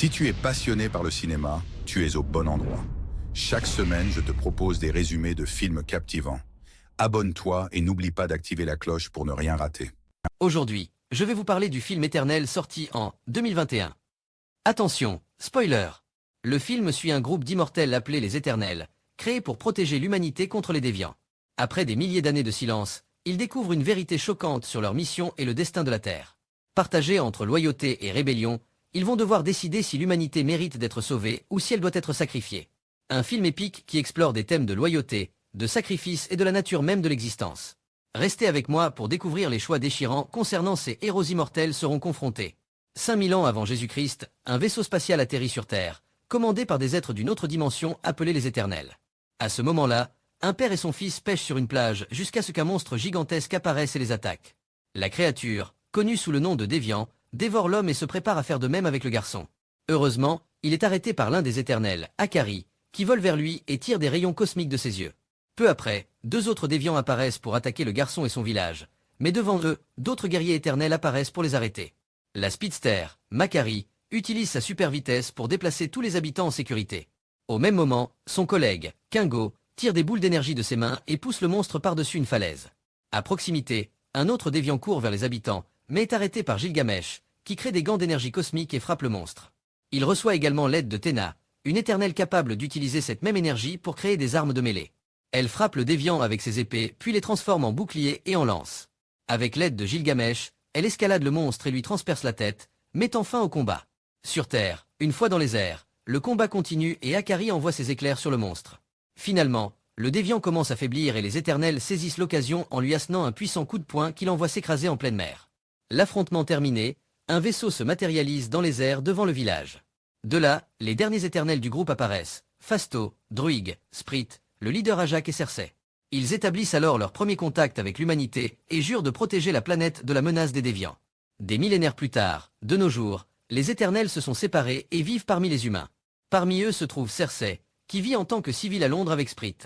Si tu es passionné par le cinéma, tu es au bon endroit. Chaque semaine, je te propose des résumés de films captivants. Abonne-toi et n'oublie pas d'activer la cloche pour ne rien rater. Aujourd'hui, je vais vous parler du film Éternel sorti en 2021. Attention, spoiler! Le film suit un groupe d'immortels appelés les Éternels, créés pour protéger l'humanité contre les déviants. Après des milliers d'années de silence, ils découvrent une vérité choquante sur leur mission et le destin de la Terre. Partagés entre loyauté et rébellion, ils vont devoir décider si l'humanité mérite d'être sauvée ou si elle doit être sacrifiée. Un film épique qui explore des thèmes de loyauté, de sacrifice et de la nature même de l'existence. Restez avec moi pour découvrir les choix déchirants concernant ces héros immortels seront confrontés. 5000 ans avant Jésus-Christ, un vaisseau spatial atterrit sur Terre, commandé par des êtres d'une autre dimension appelés les Éternels. À ce moment-là, un père et son fils pêchent sur une plage jusqu'à ce qu'un monstre gigantesque apparaisse et les attaque. La créature, connue sous le nom de Déviant, dévore l'homme et se prépare à faire de même avec le garçon. Heureusement, il est arrêté par l'un des Éternels, Akari, qui vole vers lui et tire des rayons cosmiques de ses yeux. Peu après, deux autres déviants apparaissent pour attaquer le garçon et son village, mais devant eux, d'autres guerriers éternels apparaissent pour les arrêter. La speedster, Makari, utilise sa super vitesse pour déplacer tous les habitants en sécurité. Au même moment, son collègue, Kingo, tire des boules d'énergie de ses mains et pousse le monstre par-dessus une falaise. À proximité, un autre déviant court vers les habitants, mais est arrêté par Gilgamesh, qui crée des gants d'énergie cosmique et frappe le monstre. Il reçoit également l'aide de Tena, une éternelle capable d'utiliser cette même énergie pour créer des armes de mêlée. Elle frappe le déviant avec ses épées, puis les transforme en bouclier et en lance. Avec l'aide de Gilgamesh, elle escalade le monstre et lui transperce la tête, mettant fin au combat. Sur Terre, une fois dans les airs, le combat continue et Akari envoie ses éclairs sur le monstre. Finalement, le déviant commence à faiblir et les éternels saisissent l'occasion en lui assenant un puissant coup de poing qui l'envoie s'écraser en pleine mer. L'affrontement terminé, un vaisseau se matérialise dans les airs devant le village. De là, les derniers éternels du groupe apparaissent, Fasto, Druig, Sprit, le leader Ajak et Cersei. Ils établissent alors leur premier contact avec l'humanité et jurent de protéger la planète de la menace des déviants. Des millénaires plus tard, de nos jours, les éternels se sont séparés et vivent parmi les humains. Parmi eux se trouve Cersei, qui vit en tant que civile à Londres avec Sprit.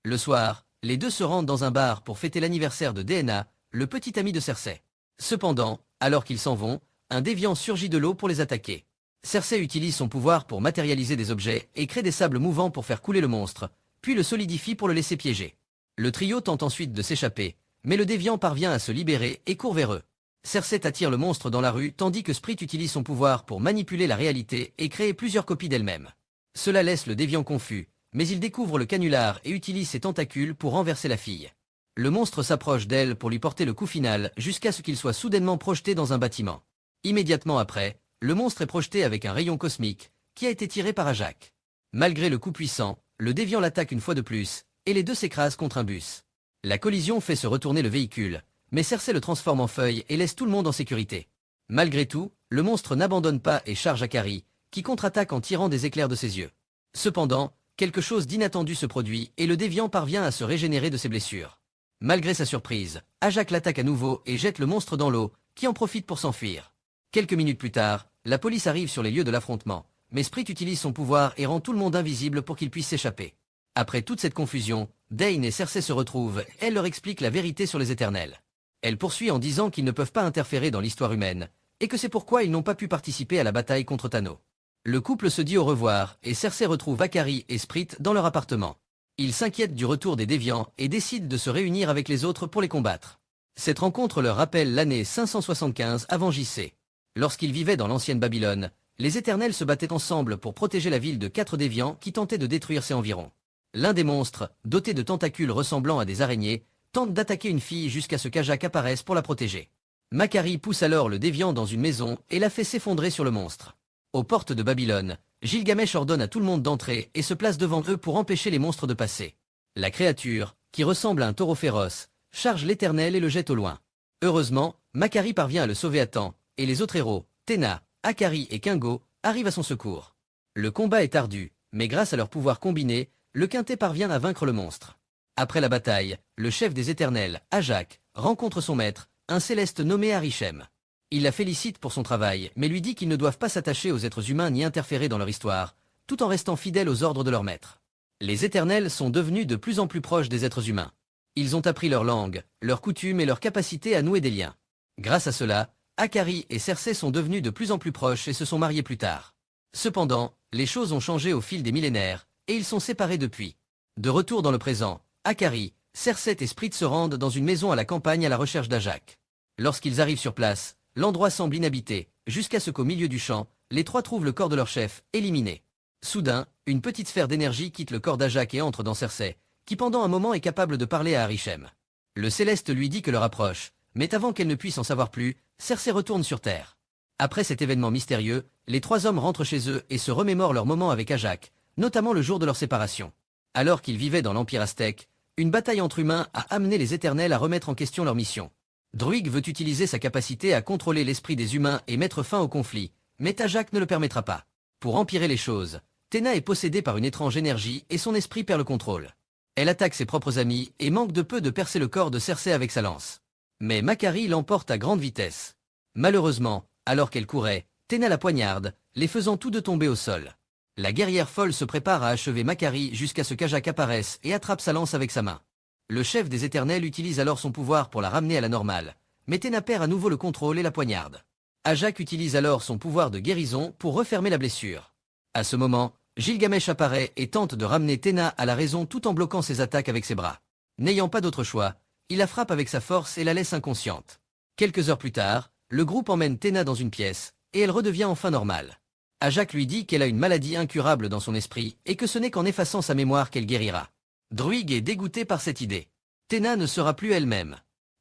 Le soir, les deux se rendent dans un bar pour fêter l'anniversaire de Daena, le petit ami de Cersei. Cependant, alors qu'ils s'en vont, un déviant surgit de l'eau pour les attaquer. Cersei utilise son pouvoir pour matérialiser des objets et crée des sables mouvants pour faire couler le monstre, puis le solidifie pour le laisser piéger. Le trio tente ensuite de s'échapper, mais le déviant parvient à se libérer et court vers eux. Cersei attire le monstre dans la rue tandis que Sprit utilise son pouvoir pour manipuler la réalité et créer plusieurs copies d'elle-même. Cela laisse le déviant confus, mais il découvre le canular et utilise ses tentacules pour renverser la fille. Le monstre s'approche d'elle pour lui porter le coup final jusqu'à ce qu'il soit soudainement projeté dans un bâtiment. Immédiatement après, le monstre est projeté avec un rayon cosmique, qui a été tiré par Ajak. Malgré le coup puissant, le déviant l'attaque une fois de plus, et les deux s'écrasent contre un bus. La collision fait se retourner le véhicule, mais Cersei le transforme en feuille et laisse tout le monde en sécurité. Malgré tout, le monstre n'abandonne pas et charge Akari, qui contre-attaque en tirant des éclairs de ses yeux. Cependant, quelque chose d'inattendu se produit et le déviant parvient à se régénérer de ses blessures. Malgré sa surprise, Ajak l'attaque à nouveau et jette le monstre dans l'eau, qui en profite pour s'enfuir. Quelques minutes plus tard, la police arrive sur les lieux de l'affrontement, mais Sprit utilise son pouvoir et rend tout le monde invisible pour qu'il puisse s'échapper. Après toute cette confusion, Dane et Cersei se retrouvent et elle leur explique la vérité sur les éternels. Elle poursuit en disant qu'ils ne peuvent pas interférer dans l'histoire humaine, et que c'est pourquoi ils n'ont pas pu participer à la bataille contre Thanos. Le couple se dit au revoir et Cersei retrouve Akari et Sprit dans leur appartement. Ils s'inquiètent du retour des déviants et décident de se réunir avec les autres pour les combattre. Cette rencontre leur rappelle l'année 575 avant JC. Lorsqu'ils vivaient dans l'ancienne Babylone, les éternels se battaient ensemble pour protéger la ville de 4 déviants qui tentaient de détruire ses environs. L'un des monstres, doté de tentacules ressemblant à des araignées, tente d'attaquer une fille jusqu'à ce qu'Ajak apparaisse pour la protéger. Makari pousse alors le déviant dans une maison et la fait s'effondrer sur le monstre. Aux portes de Babylone, Gilgamesh ordonne à tout le monde d'entrer et se place devant eux pour empêcher les monstres de passer. La créature, qui ressemble à un taureau féroce, charge l'Éternel et le jette au loin. Heureusement, Makari parvient à le sauver à temps, et les autres héros, Tena, Akari et Kingo, arrivent à son secours. Le combat est ardu, mais grâce à leur pouvoir combiné, le quintet parvient à vaincre le monstre. Après la bataille, le chef des Éternels, Ajak, rencontre son maître, un céleste nommé Arishem. Il la félicite pour son travail, mais lui dit qu'ils ne doivent pas s'attacher aux êtres humains ni interférer dans leur histoire, tout en restant fidèles aux ordres de leur maître. Les Éternels sont devenus de plus en plus proches des êtres humains. Ils ont appris leur langue, leurs coutumes et leur capacité à nouer des liens. Grâce à cela, Akari et Cersei sont devenus de plus en plus proches et se sont mariés plus tard. Cependant, les choses ont changé au fil des millénaires, et ils sont séparés depuis. De retour dans le présent, Akari, Cersei et Sprit se rendent dans une maison à la campagne à la recherche d'Ajak. Lorsqu'ils arrivent sur place, l'endroit semble inhabité, jusqu'à ce qu'au milieu du champ, les trois trouvent le corps de leur chef, éliminé. Soudain, une petite sphère d'énergie quitte le corps d'Ajak et entre dans Cersei, qui pendant un moment est capable de parler à Arishem. Le Céleste lui dit que leur approche, mais avant qu'elle ne puisse en savoir plus, Cersei retourne sur Terre. Après cet événement mystérieux, les trois hommes rentrent chez eux et se remémorent leurs moments avec Ajak, notamment le jour de leur séparation. Alors qu'ils vivaient dans l'Empire aztèque, une bataille entre humains a amené les Éternels à remettre en question leur mission. Druig veut utiliser sa capacité à contrôler l'esprit des humains et mettre fin au conflit, mais Tajak ne le permettra pas. Pour empirer les choses, Tena est possédée par une étrange énergie et son esprit perd le contrôle. Elle attaque ses propres amis et manque de peu de percer le corps de Cersei avec sa lance. Mais Makari l'emporte à grande vitesse. Malheureusement, alors qu'elle courait, Tena la poignarde, les faisant tous deux tomber au sol. La guerrière folle se prépare à achever Makari jusqu'à ce qu'Ajak apparaisse et attrape sa lance avec sa main. Le chef des Éternels utilise alors son pouvoir pour la ramener à la normale, mais Tena perd à nouveau le contrôle et la poignarde. Ajak utilise alors son pouvoir de guérison pour refermer la blessure. À ce moment, Gilgamesh apparaît et tente de ramener Tena à la raison tout en bloquant ses attaques avec ses bras. N'ayant pas d'autre choix, il la frappe avec sa force et la laisse inconsciente. Quelques heures plus tard, le groupe emmène Tena dans une pièce, et elle redevient enfin normale. Ajak lui dit qu'elle a une maladie incurable dans son esprit et que ce n'est qu'en effaçant sa mémoire qu'elle guérira. Druig est dégoûté par cette idée. Tena ne sera plus elle-même.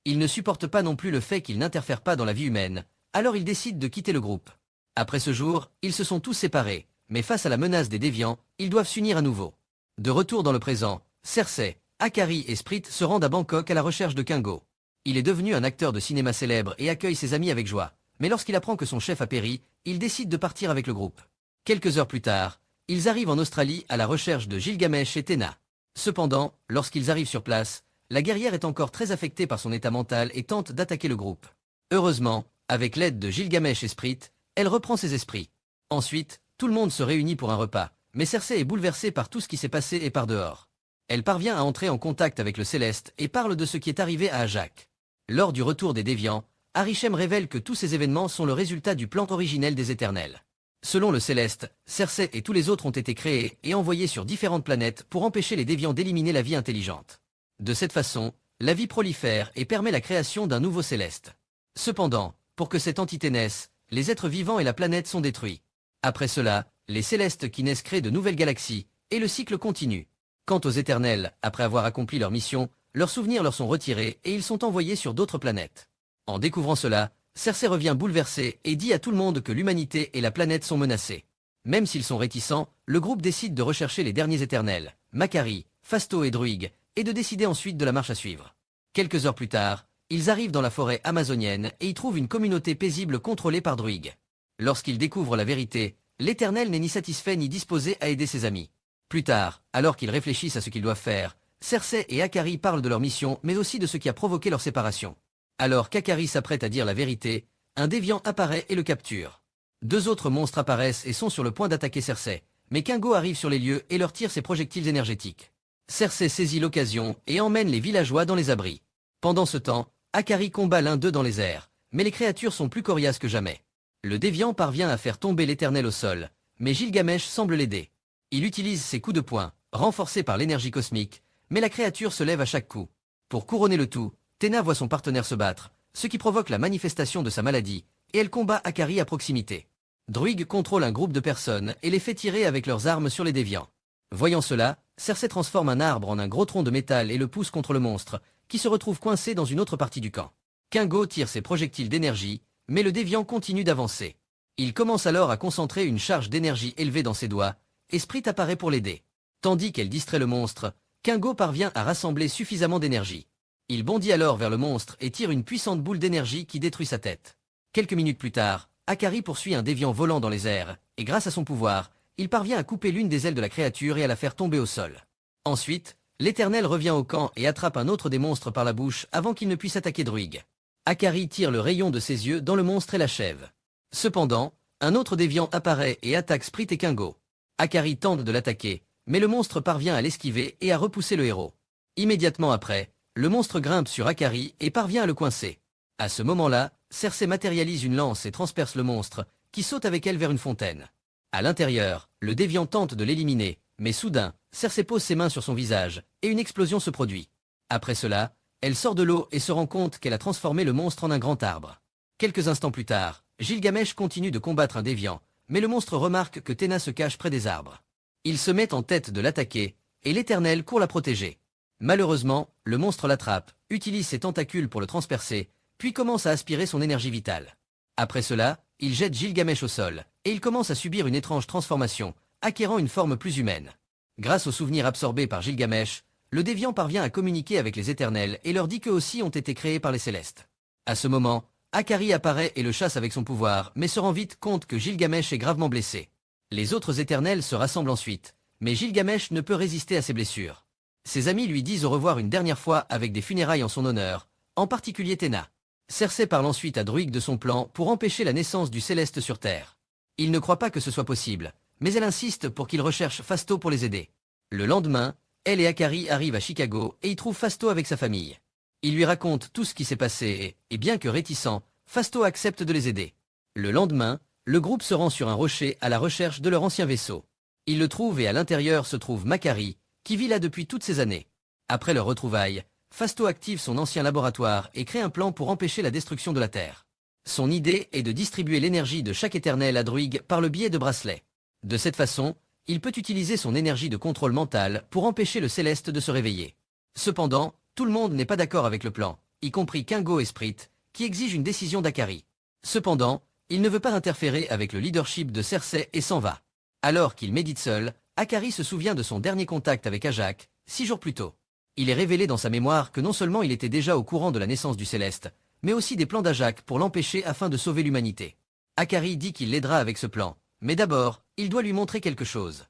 Il ne supporte pas non plus le fait qu'il n'interfère pas dans la vie humaine, alors il décide de quitter le groupe. Après ce jour, ils se sont tous séparés, mais face à la menace des déviants, ils doivent s'unir à nouveau. De retour dans le présent, Cersei, Akari et Sprit se rendent à Bangkok à la recherche de Kingo. Il est devenu un acteur de cinéma célèbre et accueille ses amis avec joie, mais lorsqu'il apprend que son chef a péri, il décide de partir avec le groupe. Quelques heures plus tard, ils arrivent en Australie à la recherche de Gilgamesh et Tena. Cependant, lorsqu'ils arrivent sur place, la guerrière est encore très affectée par son état mental et tente d'attaquer le groupe. Heureusement, avec l'aide de Gilgamesh et Sprit, elle reprend ses esprits. Ensuite, tout le monde se réunit pour un repas, mais Cersei est bouleversée par tout ce qui s'est passé et par dehors. Elle parvient à entrer en contact avec le Céleste et parle de ce qui est arrivé à Ajak. Lors du retour des déviants, Arishem révèle que tous ces événements sont le résultat du plan originel des Éternels. Selon le Céleste, Cersei et tous les autres ont été créés et envoyés sur différentes planètes pour empêcher les déviants d'éliminer la vie intelligente. De cette façon, la vie prolifère et permet la création d'un nouveau Céleste. Cependant, pour que cette entité naisse, les êtres vivants et la planète sont détruits. Après cela, les Célestes qui naissent créent de nouvelles galaxies, et le cycle continue. Quant aux Éternels, après avoir accompli leur mission, leurs souvenirs leur sont retirés et ils sont envoyés sur d'autres planètes. En découvrant cela, Cersei revient bouleversée et dit à tout le monde que l'humanité et la planète sont menacées. Même s'ils sont réticents, le groupe décide de rechercher les derniers Éternels, Makari, Fasto et Druig, et de décider ensuite de la marche à suivre. Quelques heures plus tard, ils arrivent dans la forêt amazonienne et y trouvent une communauté paisible contrôlée par Druig. Lorsqu'ils découvrent la vérité, l'Éternel n'est ni satisfait ni disposé à aider ses amis. Plus tard, alors qu'ils réfléchissent à ce qu'ils doivent faire, Cersei et Akari parlent de leur mission mais aussi de ce qui a provoqué leur séparation. Alors qu'Akari s'apprête à dire la vérité, un déviant apparaît et le capture. Deux autres monstres apparaissent et sont sur le point d'attaquer Cersei, mais Kingo arrive sur les lieux et leur tire ses projectiles énergétiques. Cersei saisit l'occasion et emmène les villageois dans les abris. Pendant ce temps, Akari combat l'un d'eux dans les airs, mais les créatures sont plus coriaces que jamais. Le déviant parvient à faire tomber l'Éternel au sol, mais Gilgamesh semble l'aider. Il utilise ses coups de poing, renforcés par l'énergie cosmique, mais la créature se lève à chaque coup. Pour couronner le tout, Tena voit son partenaire se battre, ce qui provoque la manifestation de sa maladie, et elle combat Akari à proximité. Druig contrôle un groupe de personnes et les fait tirer avec leurs armes sur les déviants. Voyant cela, Cersei transforme un arbre en un gros tronc de métal et le pousse contre le monstre, qui se retrouve coincé dans une autre partie du camp. Kingo tire ses projectiles d'énergie, mais le déviant continue d'avancer. Il commence alors à concentrer une charge d'énergie élevée dans ses doigts, et Sprit apparaît pour l'aider. Tandis qu'elle distrait le monstre, Kingo parvient à rassembler suffisamment d'énergie. Il bondit alors vers le monstre et tire une puissante boule d'énergie qui détruit sa tête. Quelques minutes plus tard, Akari poursuit un déviant volant dans les airs, et grâce à son pouvoir, il parvient à couper l'une des ailes de la créature et à la faire tomber au sol. Ensuite, l'Éternel revient au camp et attrape un autre des monstres par la bouche avant qu'il ne puisse attaquer Druig. Akari tire le rayon de ses yeux dans le monstre et l'achève. Cependant, un autre déviant apparaît et attaque Sprit et Kingo. Akari tente de l'attaquer, mais le monstre parvient à l'esquiver et à repousser le héros. Immédiatement après, le monstre grimpe sur Akari et parvient à le coincer. À ce moment-là, Cersei matérialise une lance et transperce le monstre, qui saute avec elle vers une fontaine. À l'intérieur, le déviant tente de l'éliminer, mais soudain, Cersei pose ses mains sur son visage, et une explosion se produit. Après cela, elle sort de l'eau et se rend compte qu'elle a transformé le monstre en un grand arbre. Quelques instants plus tard, Gilgamesh continue de combattre un déviant, mais le monstre remarque que Téna se cache près des arbres. Il se met en tête de l'attaquer, et l'Éternel court la protéger. Malheureusement, le monstre l'attrape, utilise ses tentacules pour le transpercer, puis commence à aspirer son énergie vitale. Après cela, il jette Gilgamesh au sol, et il commence à subir une étrange transformation, acquérant une forme plus humaine. Grâce aux souvenirs absorbés par Gilgamesh, le déviant parvient à communiquer avec les Éternels et leur dit qu'eux aussi ont été créés par les Célestes. À ce moment, Akari apparaît et le chasse avec son pouvoir, mais se rend vite compte que Gilgamesh est gravement blessé. Les autres Éternels se rassemblent ensuite, mais Gilgamesh ne peut résister à ses blessures. Ses amis lui disent au revoir une dernière fois avec des funérailles en son honneur, en particulier Téna. Cersei parle ensuite à Druig de son plan pour empêcher la naissance du Céleste sur Terre. Il ne croit pas que ce soit possible, mais elle insiste pour qu'il recherche Phasto pour les aider. Le lendemain, elle et Akari arrivent à Chicago et y trouvent Phasto avec sa famille. Il lui raconte tout ce qui s'est passé et bien que réticent, Phasto accepte de les aider. Le lendemain, le groupe se rend sur un rocher à la recherche de leur ancien vaisseau. Ils le trouvent et à l'intérieur se trouve Makari, qui vit là depuis toutes ces années. Après leur retrouvaille, Phasto active son ancien laboratoire et crée un plan pour empêcher la destruction de la Terre. Son idée est de distribuer l'énergie de chaque éternel à Druig par le biais de bracelets. De cette façon, il peut utiliser son énergie de contrôle mental pour empêcher le Céleste de se réveiller. Cependant, tout le monde n'est pas d'accord avec le plan, y compris Kingo et Sprit, qui exigent une décision d'Akari. Cependant, il ne veut pas interférer avec le leadership de Cersei et s'en va. Alors qu'il médite seul, Akari se souvient de son dernier contact avec Ajak, 6 jours plus tôt. Il est révélé dans sa mémoire que non seulement il était déjà au courant de la naissance du Céleste, mais aussi des plans d'Ajak pour l'empêcher afin de sauver l'humanité. Akari dit qu'il l'aidera avec ce plan, mais d'abord, il doit lui montrer quelque chose.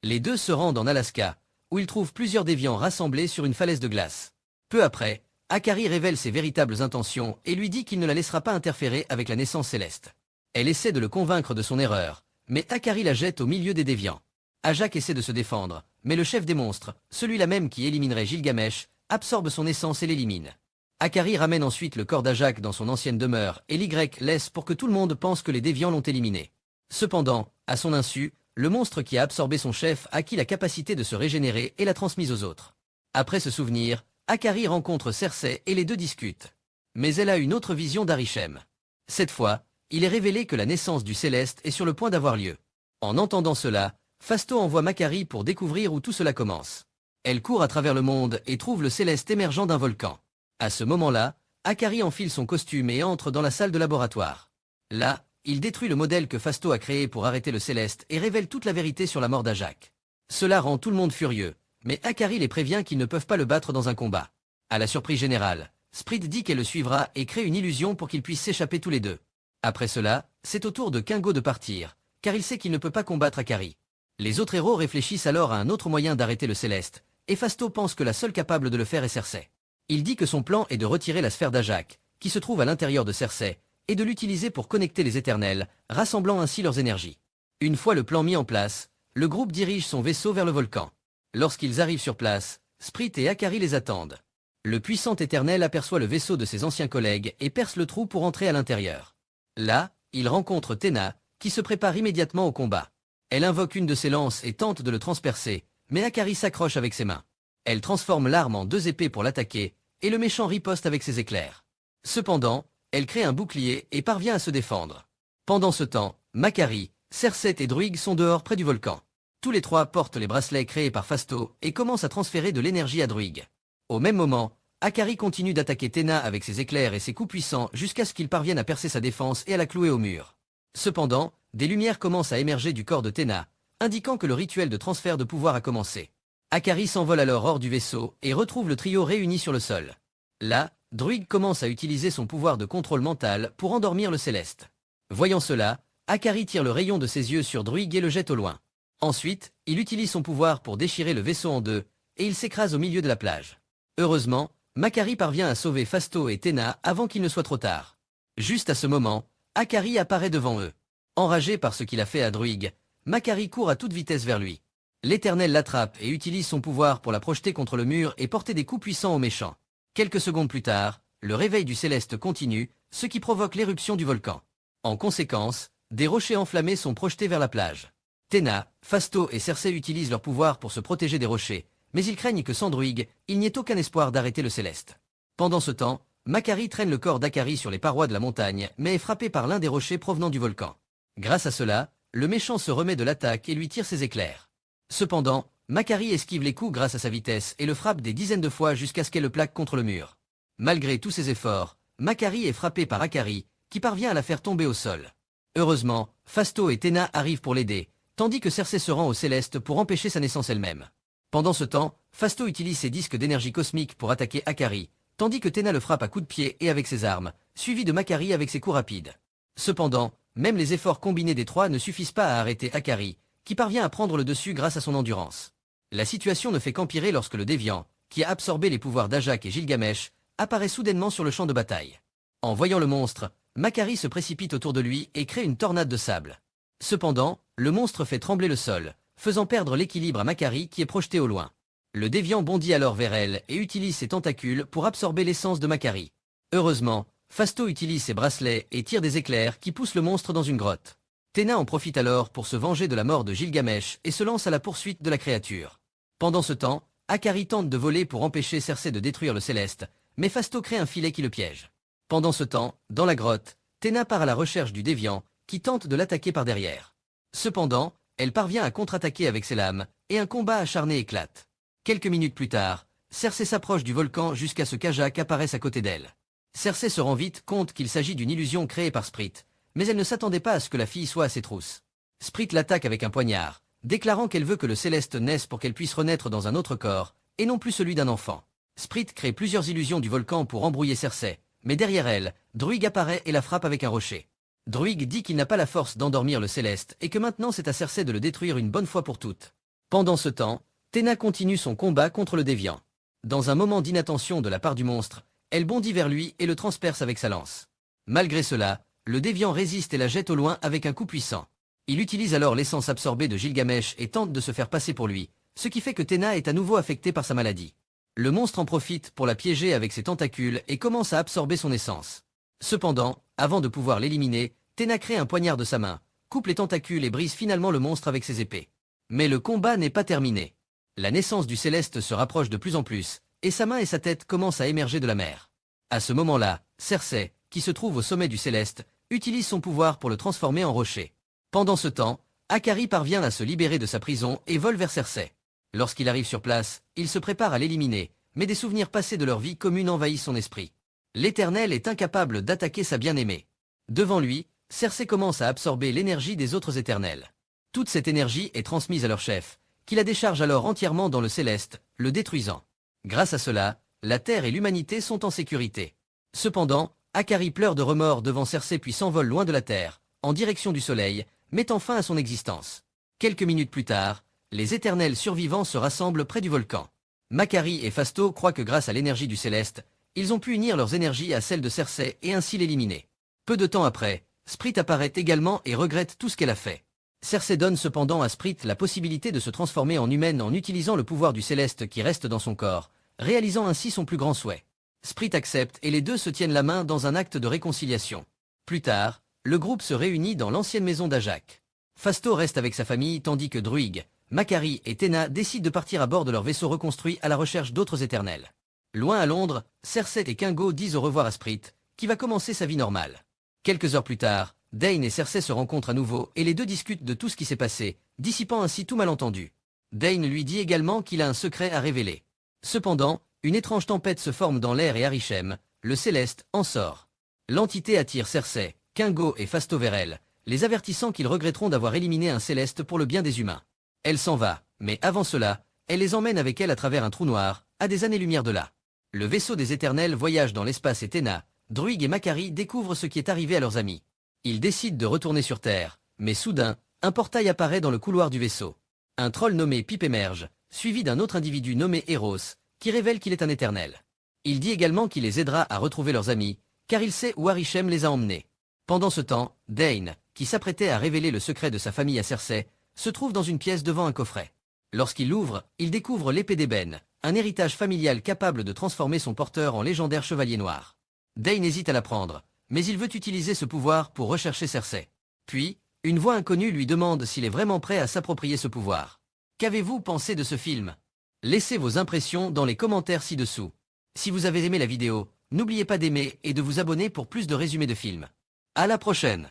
Les deux se rendent en Alaska, où ils trouvent plusieurs déviants rassemblés sur une falaise de glace. Peu après, Akari révèle ses véritables intentions et lui dit qu'il ne la laissera pas interférer avec la naissance céleste. Elle essaie de le convaincre de son erreur, mais Akari la jette au milieu des déviants. Ajak essaie de se défendre, mais le chef des monstres, celui-là même qui éliminerait Gilgamesh, absorbe son essence et l'élimine. Akari ramène ensuite le corps d'Ajak dans son ancienne demeure et l'Y laisse pour que tout le monde pense que les déviants l'ont éliminé. Cependant, à son insu, le monstre qui a absorbé son chef acquit la capacité de se régénérer et l'a transmise aux autres. Après ce souvenir, Akari rencontre Cersei et les deux discutent. Mais elle a une autre vision d'Arishem. Cette fois, il est révélé que la naissance du Céleste est sur le point d'avoir lieu. En entendant cela, Phasto envoie Makari pour découvrir où tout cela commence. Elle court à travers le monde et trouve le Céleste émergeant d'un volcan. À ce moment-là, Akari enfile son costume et entre dans la salle de laboratoire. Là, il détruit le modèle que Phasto a créé pour arrêter le Céleste et révèle toute la vérité sur la mort d'Ajak. Cela rend tout le monde furieux, mais Akari les prévient qu'ils ne peuvent pas le battre dans un combat. À la surprise générale, Sprit dit qu'elle le suivra et crée une illusion pour qu'ils puissent s'échapper tous les deux. Après cela, c'est au tour de Kingo de partir, car il sait qu'il ne peut pas combattre Akari. Les autres héros réfléchissent alors à un autre moyen d'arrêter le Céleste, et Phasto pense que la seule capable de le faire est Cersei. Il dit que son plan est de retirer la sphère d'Ajak, qui se trouve à l'intérieur de Cersei, et de l'utiliser pour connecter les éternels, rassemblant ainsi leurs énergies. Une fois le plan mis en place, le groupe dirige son vaisseau vers le volcan. Lorsqu'ils arrivent sur place, Sprit et Akari les attendent. Le puissant éternel aperçoit le vaisseau de ses anciens collègues et perce le trou pour entrer à l'intérieur. Là, il rencontre Téna, qui se prépare immédiatement au combat. Elle invoque une de ses lances et tente de le transpercer, mais Akari s'accroche avec ses mains. Elle transforme l'arme en 2 épées pour l'attaquer, et le méchant riposte avec ses éclairs. Cependant, elle crée un bouclier et parvient à se défendre. Pendant ce temps, Makari, Cersei et Druig sont dehors près du volcan. Tous les trois portent les bracelets créés par Phasto et commencent à transférer de l'énergie à Druig. Au même moment, Akari continue d'attaquer Téna avec ses éclairs et ses coups puissants jusqu'à ce qu'il parvienne à percer sa défense et à la clouer au mur. Cependant, des lumières commencent à émerger du corps de Téna, indiquant que le rituel de transfert de pouvoir a commencé. Akari s'envole alors hors du vaisseau et retrouve le trio réuni sur le sol. Là, Druig commence à utiliser son pouvoir de contrôle mental pour endormir le Céleste. Voyant cela, Akari tire le rayon de ses yeux sur Druig et le jette au loin. Ensuite, il utilise son pouvoir pour déchirer le vaisseau en deux, et il s'écrase au milieu de la plage. Heureusement, Makari parvient à sauver Phasto et Téna avant qu'il ne soit trop tard. Juste à ce moment, Akari apparaît devant eux. Enragé par ce qu'il a fait à Druig, Makari court à toute vitesse vers lui. L'Éternel l'attrape et utilise son pouvoir pour la projeter contre le mur et porter des coups puissants aux méchants. Quelques secondes plus tard, le réveil du Céleste continue, ce qui provoque l'éruption du volcan. En conséquence, des rochers enflammés sont projetés vers la plage. Téna, Phasto et Cersei utilisent leur pouvoir pour se protéger des rochers, mais ils craignent que sans Druig, il n'y ait aucun espoir d'arrêter le Céleste. Pendant ce temps, Makari traîne le corps d'Akari sur les parois de la montagne, mais est frappé par l'un des rochers provenant du volcan. Grâce à cela, le méchant se remet de l'attaque et lui tire ses éclairs. Cependant, Makari esquive les coups grâce à sa vitesse et le frappe des dizaines de fois jusqu'à ce qu'elle le plaque contre le mur. Malgré tous ses efforts, Makari est frappé par Akari, qui parvient à la faire tomber au sol. Heureusement, Phasto et Téna arrivent pour l'aider, tandis que Cersei se rend au Céleste pour empêcher sa naissance elle-même. Pendant ce temps, Phasto utilise ses disques d'énergie cosmique pour attaquer Akari, tandis que Téna le frappe à coups de pied et avec ses armes, suivi de Makari avec ses coups rapides. Cependant, même les efforts combinés des trois ne suffisent pas à arrêter Akari, qui parvient à prendre le dessus grâce à son endurance. La situation ne fait qu'empirer lorsque le Déviant, qui a absorbé les pouvoirs d'Ajak et Gilgamesh, apparaît soudainement sur le champ de bataille. En voyant le monstre, Makari se précipite autour de lui et crée une tornade de sable. Cependant, le monstre fait trembler le sol, faisant perdre l'équilibre à Makari qui est projeté au loin. Le Déviant bondit alors vers elle et utilise ses tentacules pour absorber l'essence de Makari. Heureusement, Phasto utilise ses bracelets et tire des éclairs qui poussent le monstre dans une grotte. Téna en profite alors pour se venger de la mort de Gilgamesh et se lance à la poursuite de la créature. Pendant ce temps, Akari tente de voler pour empêcher Cersei de détruire le Céleste, mais Phasto crée un filet qui le piège. Pendant ce temps, dans la grotte, Téna part à la recherche du Déviant, qui tente de l'attaquer par derrière. Cependant, elle parvient à contre-attaquer avec ses lames, et un combat acharné éclate. Quelques minutes plus tard, Cersei s'approche du volcan jusqu'à ce qu'Ajak apparaisse à côté d'elle. Cersei se rend vite compte qu'il s'agit d'une illusion créée par Sprit, mais elle ne s'attendait pas à ce que la fille soit à ses trousses. Sprit l'attaque avec un poignard, déclarant qu'elle veut que le Céleste naisse pour qu'elle puisse renaître dans un autre corps, et non plus celui d'un enfant. Sprit crée plusieurs illusions du volcan pour embrouiller Cersei, mais derrière elle, Druig apparaît et la frappe avec un rocher. Druig dit qu'il n'a pas la force d'endormir le Céleste et que maintenant c'est à Cersei de le détruire une bonne fois pour toutes. Pendant ce temps, Téna continue son combat contre le Déviant. Dans un moment d'inattention de la part du monstre, elle bondit vers lui et le transperce avec sa lance. Malgré cela, le Déviant résiste et la jette au loin avec un coup puissant. Il utilise alors l'essence absorbée de Gilgamesh et tente de se faire passer pour lui, ce qui fait que Téna est à nouveau affectée par sa maladie. Le monstre en profite pour la piéger avec ses tentacules et commence à absorber son essence. Cependant, avant de pouvoir l'éliminer, Téna crée un poignard de sa main, coupe les tentacules et brise finalement le monstre avec ses épées. Mais le combat n'est pas terminé. La naissance du Céleste se rapproche de plus en plus, et sa main et sa tête commencent à émerger de la mer. À ce moment-là, Cersei, qui se trouve au sommet du Céleste, utilise son pouvoir pour le transformer en rocher. Pendant ce temps, Akari parvient à se libérer de sa prison et vole vers Cersei. Lorsqu'il arrive sur place, il se prépare à l'éliminer, mais des souvenirs passés de leur vie commune envahissent son esprit. L'Éternel est incapable d'attaquer sa bien-aimée. Devant lui, Cersei commence à absorber l'énergie des autres Éternels. Toute cette énergie est transmise à leur chef, qui la décharge alors entièrement dans le Céleste, le détruisant. Grâce à cela, la Terre et l'humanité sont en sécurité. Cependant, Akari pleure de remords devant Cersei puis s'envole loin de la Terre, en direction du Soleil, mettant fin à son existence. Quelques minutes plus tard, les Éternels survivants se rassemblent près du volcan. Makari et Phasto croient que grâce à l'énergie du Céleste, ils ont pu unir leurs énergies à celles de Cersei et ainsi l'éliminer. Peu de temps après, Sprit apparaît également et regrette tout ce qu'elle a fait. Cersei donne cependant à Sprit la possibilité de se transformer en humaine en utilisant le pouvoir du Céleste qui reste dans son corps, réalisant ainsi son plus grand souhait. Sprit accepte et les deux se tiennent la main dans un acte de réconciliation. Plus tard, le groupe se réunit dans l'ancienne maison d'Ajak. Phasto reste avec sa famille tandis que Druig, Makari et Téna décident de partir à bord de leur vaisseau reconstruit à la recherche d'autres Éternels. Loin à Londres, Cersei et Kingo disent au revoir à Sprit, qui va commencer sa vie normale. Quelques heures plus tard, Dane et Cersei se rencontrent à nouveau et les deux discutent de tout ce qui s'est passé, dissipant ainsi tout malentendu. Dane lui dit également qu'il a un secret à révéler. Cependant, une étrange tempête se forme dans l'air et Arishem, le Céleste, en sort. L'entité attire Cersei, Kingo et Phasto vers elle, les avertissant qu'ils regretteront d'avoir éliminé un Céleste pour le bien des humains. Elle s'en va, mais avant cela, elle les emmène avec elle à travers un trou noir, à des années-lumière de là. Le vaisseau des Éternels voyage dans l'espace et Téna, Druig et Makari découvrent ce qui est arrivé à leurs amis. Ils décident de retourner sur Terre, mais soudain, un portail apparaît dans le couloir du vaisseau. Un troll nommé Pip émerge, suivi d'un autre individu nommé Eros, qui révèle qu'il est un Éternel. Il dit également qu'il les aidera à retrouver leurs amis, car il sait où Arishem les a emmenés. Pendant ce temps, Dane, qui s'apprêtait à révéler le secret de sa famille à Cersei, se trouve dans une pièce devant un coffret. Lorsqu'il l'ouvre, il découvre l'épée d'ébène, un héritage familial capable de transformer son porteur en légendaire chevalier noir. Dane hésite à la prendre, mais il veut utiliser ce pouvoir pour rechercher Cersei. Puis, Une voix inconnue lui demande s'il est vraiment prêt à s'approprier ce pouvoir. Qu'avez-vous pensé de ce film? Laissez vos impressions dans les commentaires ci-dessous. Si vous avez aimé la vidéo, n'oubliez pas d'aimer et de vous abonner pour plus de résumés de films. À la prochaine!